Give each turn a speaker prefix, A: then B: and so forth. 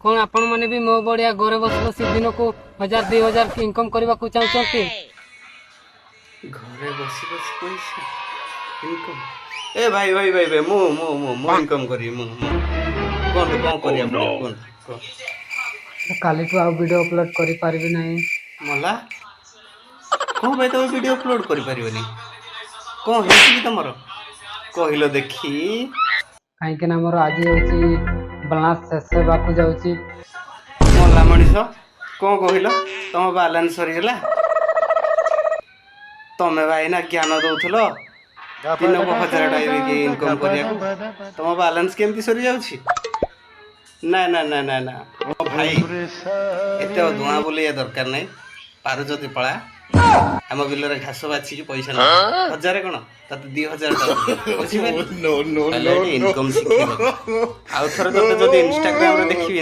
A: कौन आपण माने भी मो बढ़िया घरे बस बस दिन को 1000-2000 की इनकम करने को चाहते?
B: घरे बसी बसी पैसा इनकम ए भाई भाई भाई भाई मु इनकम करी मु कौन करिया पड़े कौन
A: काली को आउ वीडियो अपलोड करि पारबी नहीं
B: मला कौन भाई तुम वीडियो अपलोड करि परिबनी कौन हेछि कि तमरो कहिलो देखी
A: काहे कि ना मोर आज होची बैलेंस शेष बाकू जाउची
B: मला मनीष कौन कहिलो तम बैलेंस सरी गेला तमे भाई ना ज्ञान दउथलो दिन को 1000 टाइम की इनकम करिया तम बैलेंस केमती सरी जाउची ना ना ना ना ना ओ भाई एते धुआ बोलिया दरकार नहीं पार जति पळा आम बिल रे घास बाछि की पैसा ना 1000 कोन तते 2000 टका बुझिबे नो नो नो इनकम सिखिबो आउ थरे तते जदि इंस्टाग्राम रे देखि